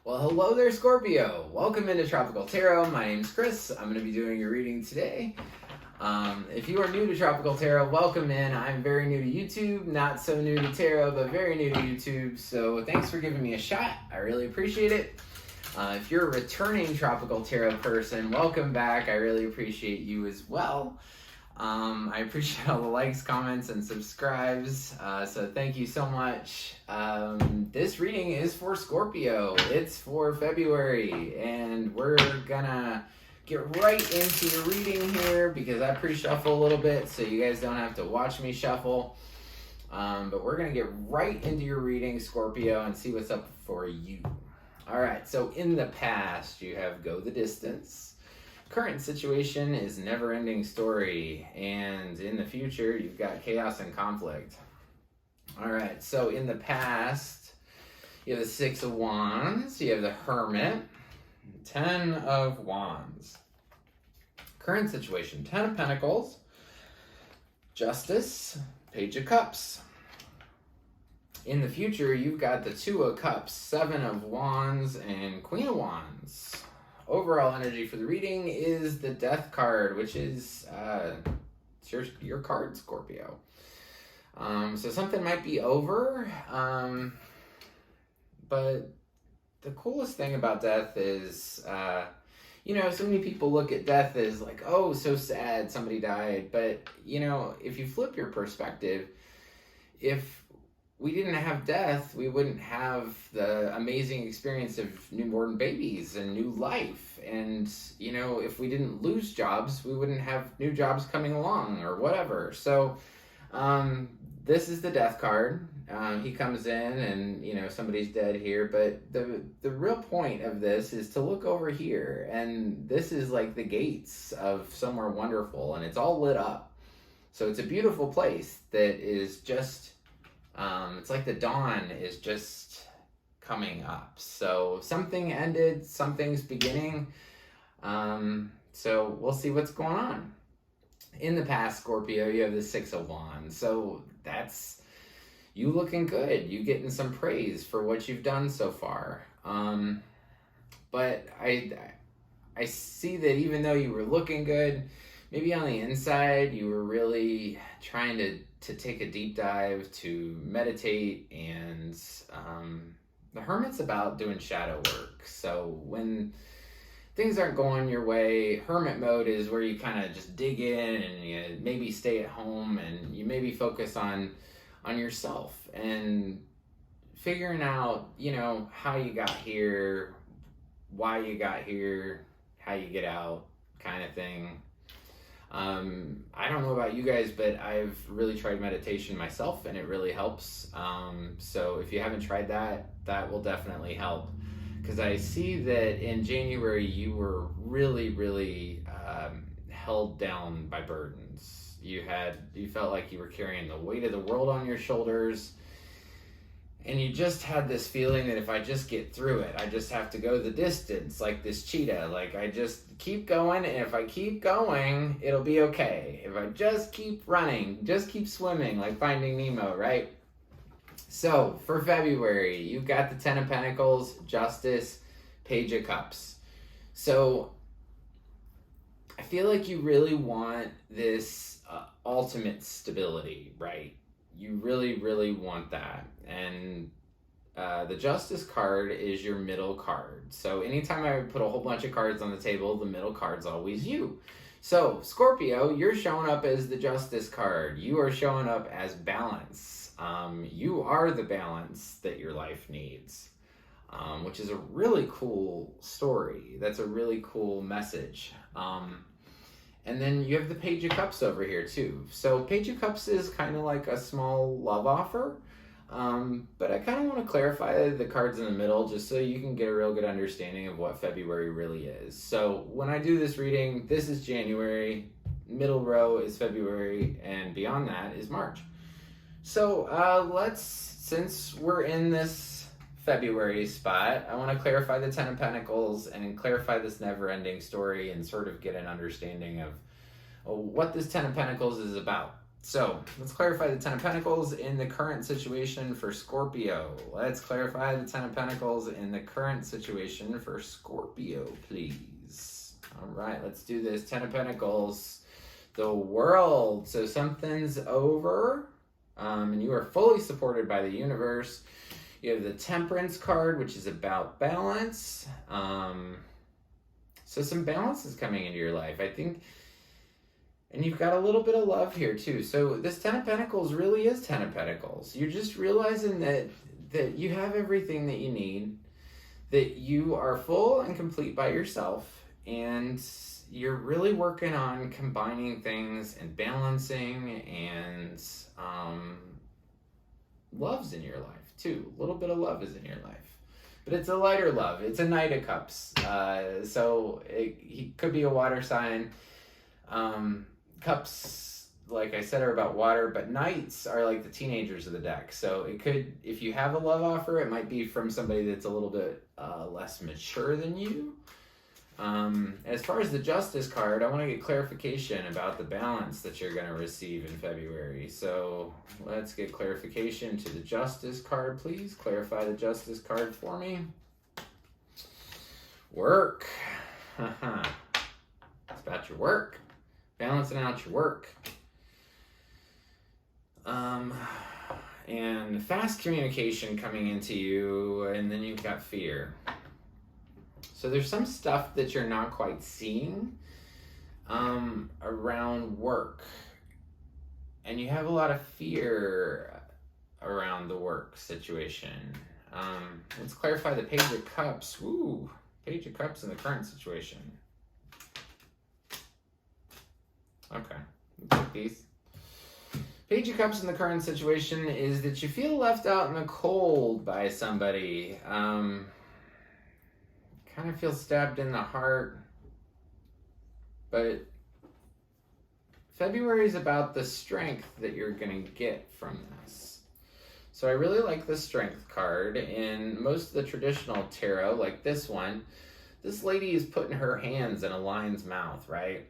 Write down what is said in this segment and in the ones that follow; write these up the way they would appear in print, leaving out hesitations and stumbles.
Well, hello there, Scorpio. Welcome into Tropical Tarot. My name's Chris. I'm going to be doing your reading today. If you are new to Tropical Tarot, welcome in. I'm very new to YouTube, not so new to Tarot, but very new to YouTube. So thanks for giving me a shot. I really appreciate it. If you're a returning Tropical Tarot person, welcome back. I really appreciate you as well. I appreciate all the likes, comments, and subscribes, so thank you so much. This reading is for Scorpio. It's for February, and we're gonna get right into your reading here because I pre-shuffle a little bit so you guys don't have to watch me shuffle. But we're gonna get right into your reading, Scorpio, and see what's up for you. Alright, so in the past, you have Go the Distance. Current situation is never-ending story, and in the future, you've got chaos and conflict. All right, so in the past, you have the Six of Wands, you have the Hermit, 10 of Wands. Current situation, 10 of Pentacles, Justice, Page of Cups. In the future, you've got the Two of Cups, 7 of Wands, and Queen of Wands. Overall energy for the reading is the Death card, which is your card, Scorpio. So something might be over, but the coolest thing about death is, so many people look at death as like, oh, so sad, somebody died. But, if you flip your perspective, if we didn't have death, we wouldn't have the amazing experience of newborn babies and new life. And, if we didn't lose jobs, we wouldn't have new jobs coming along or whatever. So this is the Death card. He comes in and, somebody's dead here. But the real point of this is to look over here. And this is like the gates of somewhere wonderful. And it's all lit up. So it's a beautiful place that is just... it's like the dawn is just coming up. So something ended, something's beginning. So we'll see what's going on. In the past, Scorpio, you have the Six of Wands. So that's you looking good. You getting some praise for what you've done so far. But I see that even though you were looking good, maybe on the inside, you were really trying to take a deep dive, to meditate, and the Hermit's about doing shadow work. So when things aren't going your way, Hermit mode is where you kind of just dig in and you maybe stay at home and you maybe focus on yourself and figuring out, how you got here, why you got here, how you get out, kind of thing. I don't know about you guys, but I've really tried meditation myself and it really helps. So if you haven't tried that, that will definitely help. Because I see that in January, you were really, really held down by burdens. You felt like you were carrying the weight of the world on your shoulders. And you just had this feeling that if I just get through it, I just have to go the distance like this cheetah. Like I just keep going, and if I keep going, it'll be okay. If I just keep running, just keep swimming like Finding Nemo, right? So for February, you've got the 10 of Pentacles, Justice, Page of Cups. So I feel like you really want this ultimate stability, right? You really, really want that. And the Justice card is your middle card. So anytime I put a whole bunch of cards on the table, the middle card's always you. So Scorpio, you're showing up as the Justice card. You are showing up as balance. You are the balance that your life needs, which is a really cool story. That's a really cool message. And then you have the Page of Cups over here too. So Page of Cups is kind of like a small love offer. But I kind of want to clarify the cards in the middle just so you can get a real good understanding of what February really is. So when I do this reading, this is January, middle row is February, and beyond that is March. So since we're in this February spot, I want to clarify the 10 of Pentacles and clarify this never-ending story and sort of get an understanding of what this 10 of Pentacles is about. So let's clarify the Ten of Pentacles in the current situation for Scorpio. Let's clarify the Ten of Pentacles in the current situation for Scorpio, please. All right, let's do this. Ten of Pentacles, the World. So something's over, and you are fully supported by the universe. You have the Temperance card, which is about balance. So some balance is coming into your life, I think. And you've got a little bit of love here too. So this Ten of Pentacles really is Ten of Pentacles. You're just realizing that you have everything that you need, that you are full and complete by yourself, and you're really working on combining things and balancing, and love's in your life too. A little bit of love is in your life. But it's a lighter love. It's a Knight of Cups. So he could be a water sign. Cups, like I said, are about water, but Knights are like the teenagers of the deck. So it could, if you have a love offer, it might be from somebody that's a little bit less mature than you. As far as the Justice card, I want to get clarification about the balance that you're going to receive in February. So let's get clarification to the Justice card, please. Clarify the Justice card for me. Work. It's about your work. Balancing out your work. And fast communication coming into you, and then you've got fear. So there's some stuff that you're not quite seeing around work. And you have a lot of fear around the work situation. Let's clarify the Page of Cups. Woo! Page of Cups in the current situation. Okay, we'll take these. Page of Cups in the current situation is that you feel left out in the cold by somebody. Kind of feel stabbed in the heart. But February is about the strength that you're going to get from this. So I really like the Strength card. In most of the traditional tarot, like this one, this lady is putting her hands in a lion's mouth, right?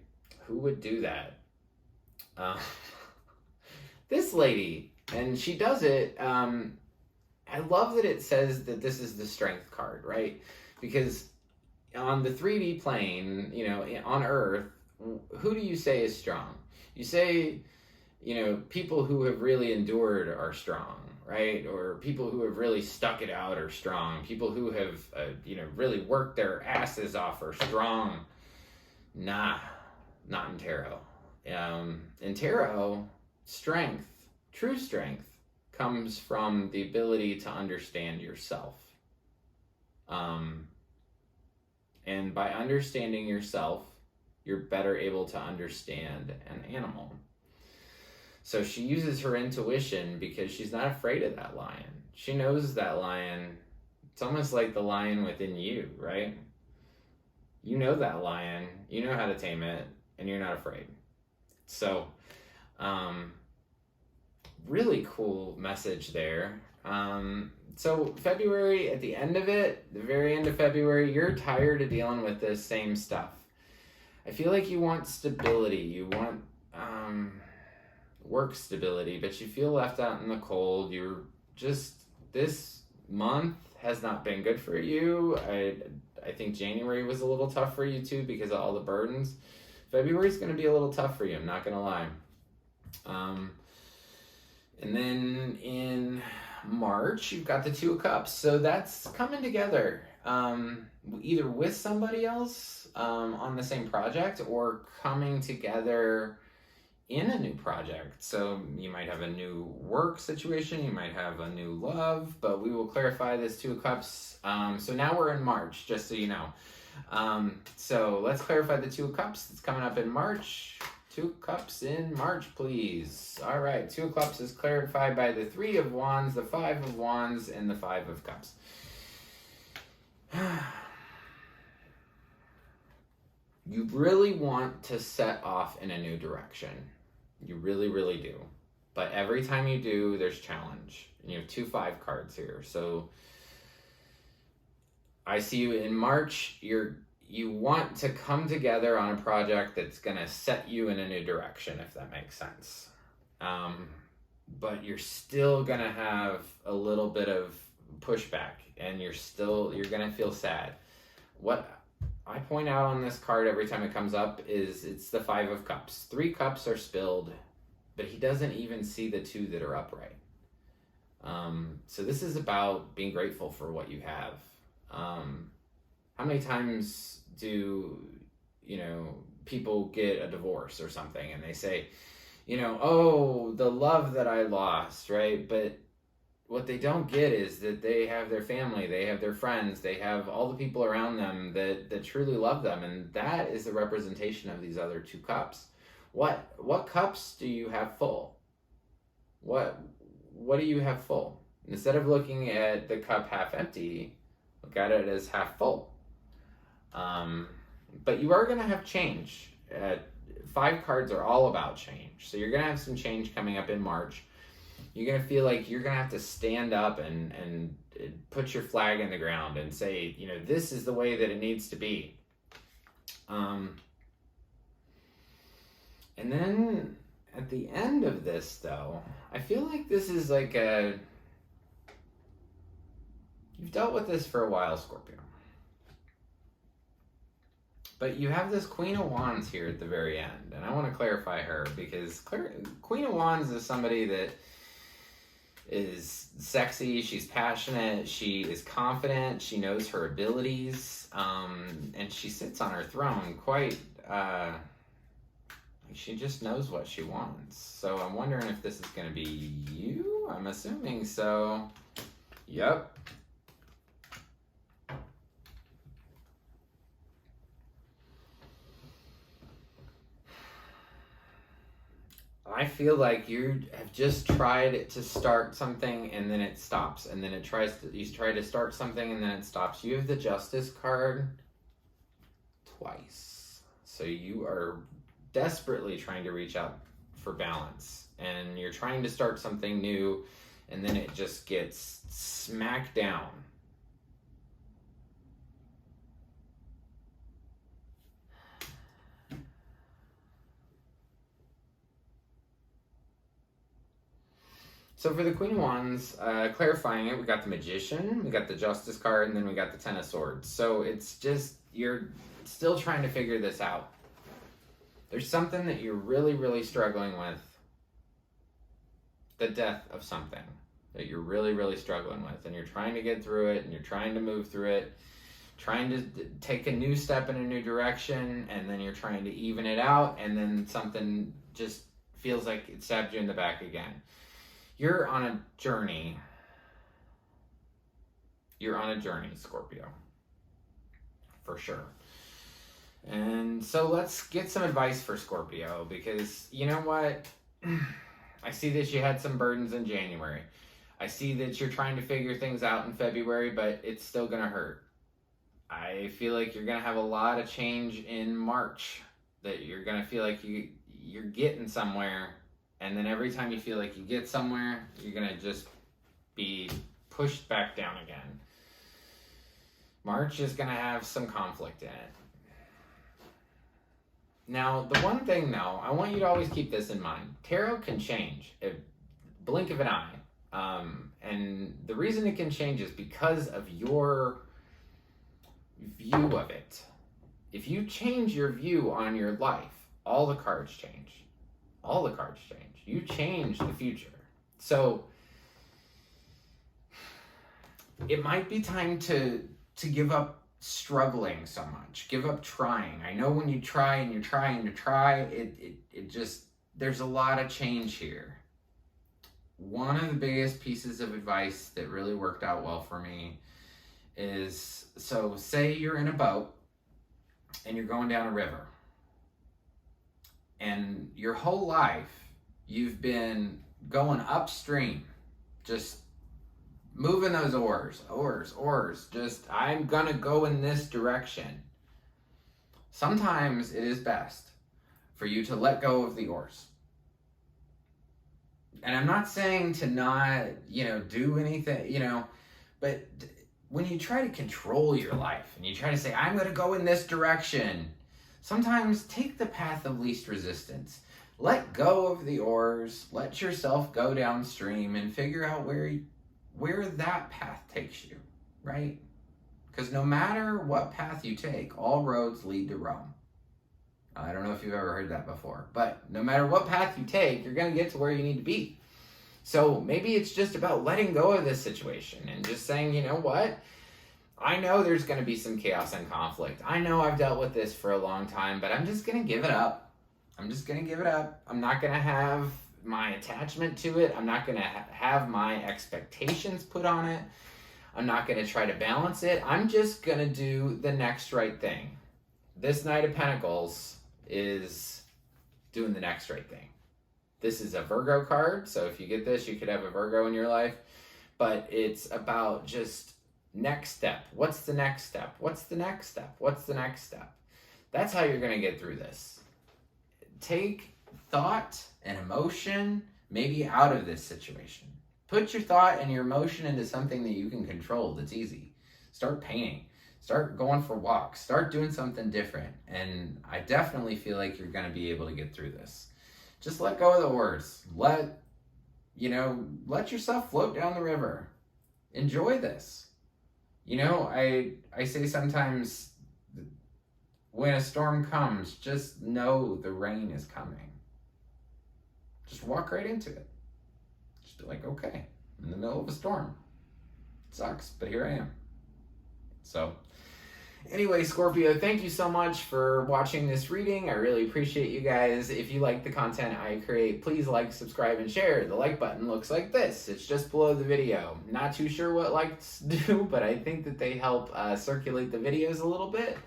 Who would do that? This lady, and she does it. I love that it says that this is the Strength card, right? Because on the 3D plane, you know, on Earth, who do you say is strong? You say, you know, people who have really endured are strong, right? Or people who have really stuck it out are strong. People who have, you know, really worked their asses off are strong. Nah, not in tarot. In tarot, strength, true strength, comes from the ability to understand yourself. And by understanding yourself, you're better able to understand an animal. So she uses her intuition because she's not afraid of that lion. She knows that lion. It's almost like the lion within you, right? You know that lion, you know how to tame it, and you're not afraid. So, really cool message there. So February, at the end of it, the very end of February, you're tired of dealing with this same stuff. I feel like you want stability. You want work stability, but you feel left out in the cold. You're just, this month has not been good for you. I think January was a little tough for you too because of all the burdens. February's going to be a little tough for you, I'm not going to lie. And then in March, you've got the Two of Cups. So that's coming together, either with somebody else on the same project or coming together in a new project. So you might have a new work situation, you might have a new love, but we will clarify this Two of Cups. So now we're in March, just so you know. So let's clarify the Two of Cups. It's coming up in March. Two Cups in March, please. All right, Two of Cups is clarified by the Three of Wands, the Five of Wands, and the Five of Cups. You really want to set off in a new direction. You really, really do. But every time you do, there's challenge. And you have 2 5 cards here. So I see you in March. You want to come together on a project that's going to set you in a new direction, if that makes sense. but you're still gonna have a little bit of pushback, and you're gonna feel sad. What I point out on this card every time it comes up is it's the Five of Cups. 3 cups are spilled, but he doesn't even see the 2 that are upright. So this is about being grateful for what you have. How many times do, people get a divorce or something and they say, oh, the love that I lost, right? But what they don't get is that they have their family, they have their friends, they have all the people around them that truly love them, and that is the representation of these other 2 cups. What cups do you have full? What do you have full? Instead of looking at the cup half empty, look at it as half full. But you are going to have change. 5 cards are all about change. So you're going to have some change coming up in March. You're going to feel like you're going to have to stand up and put your flag in the ground and say, this is the way that it needs to be. And then at the end of this, though, I feel like this is like you've dealt with this for a while, Scorpio. But you have this Queen of Wands here at the very end, and I want to clarify her, because Queen of Wands is somebody that is sexy, she's passionate, she is confident, she knows her abilities, and she sits on her throne quite, she just knows what she wants. So I'm wondering if this is going to be you? I'm assuming so. Yep. I feel like you have just tried to start something and then it stops, and then you try to start something and then it stops. You have the Justice card twice. So you are desperately trying to reach out for balance, and you're trying to start something new, and then it just gets smacked down. So for the Queen of Wands, clarifying it, we got the Magician, we got the Justice card, and then we got the Ten of Swords. So it's just, you're still trying to figure this out. There's something that you're really, really struggling with. The death of something that you're really, really struggling with. And you're trying to get through it, and you're trying to move through it, trying to take a new step in a new direction, and then you're trying to even it out, and then something just feels like it stabbed you in the back again. You're on a journey. You're on a journey, Scorpio. For sure. And so let's get some advice for Scorpio, because you know what? I see that you had some burdens in January. I see that you're trying to figure things out in February, but it's still going to hurt. I feel like you're going to have a lot of change in March, that you're going to feel like you're getting somewhere. And then every time you feel like you get somewhere, you're going to just be pushed back down again. March is going to have some conflict in it. Now, the one thing, though, I want you to always keep this in mind. Tarot can change at blink of an eye. And the reason it can change is because of your view of it. If you change your view on your life, all the cards change. All the cards change. You change the future. So it might be time to give up struggling so much. Give up trying. I know when you try and you try and you try, it just, there's a lot of change here. One of the biggest pieces of advice that really worked out well for me is, so say you're in a boat and you're going down a river. And your whole life, you've been going upstream, just moving those oars, just, I'm gonna go in this direction. Sometimes it is best for you to let go of the oars. And I'm not saying to not, do anything, but when you try to control your life and you try to say, I'm gonna go in this direction, sometimes take the path of least resistance. let go of the oars, let yourself go downstream and figure out where that path takes you, right? Because no matter what path you take, all roads lead to Rome. I don't know if you've ever heard that before, but no matter what path you take, you're going to get to where you need to be. So maybe it's just about letting go of this situation and just saying, you know what? I know there's going to be some chaos and conflict. I know I've dealt with this for a long time, but I'm just going to give it up. I'm just going to give it up. I'm not going to have my attachment to it. I'm not going to have my expectations put on it. I'm not going to try to balance it. I'm just going to do the next right thing. This Knight of Pentacles is doing the next right thing. This is a Virgo card, so if you get this, you could have a Virgo in your life, but it's about just next step. What's the next step? What's the next step? What's the next step? That's how you're going to get through this. Take thought and emotion maybe out of this situation. Put your thought and your emotion into something that you can control that's easy. Start painting. Start going for walks. Start doing something different. And I definitely feel like you're going to be able to get through this. Just let go of the words. Let yourself float down the river. Enjoy this. I say sometimes when a storm comes, just know the rain is coming. Just walk right into it. Just be like, okay, I'm in the middle of a storm. It sucks, but here I am. So, anyway, Scorpio, thank you so much for watching this reading. I really appreciate you guys. If you like the content I create, please like, subscribe, and share. The like button looks like this. It's just below the video. Not too sure what likes do, but I think that they help circulate the videos a little bit.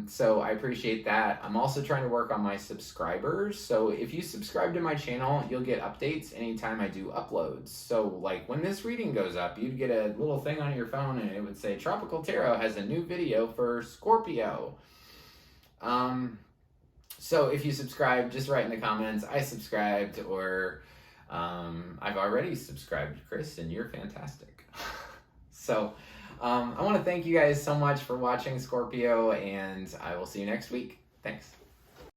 So I appreciate that. I'm also trying to work on my subscribers. So if you subscribe to my channel, you'll get updates anytime I do uploads. So like when this reading goes up, you'd get a little thing on your phone and it would say Tropical Tarot has a new video for Scorpio. So if you subscribe, just write in the comments, I subscribed, or I've already subscribed, Chris, and you're fantastic. So I want to thank you guys so much for watching, Scorpio, and I will see you next week. Thanks.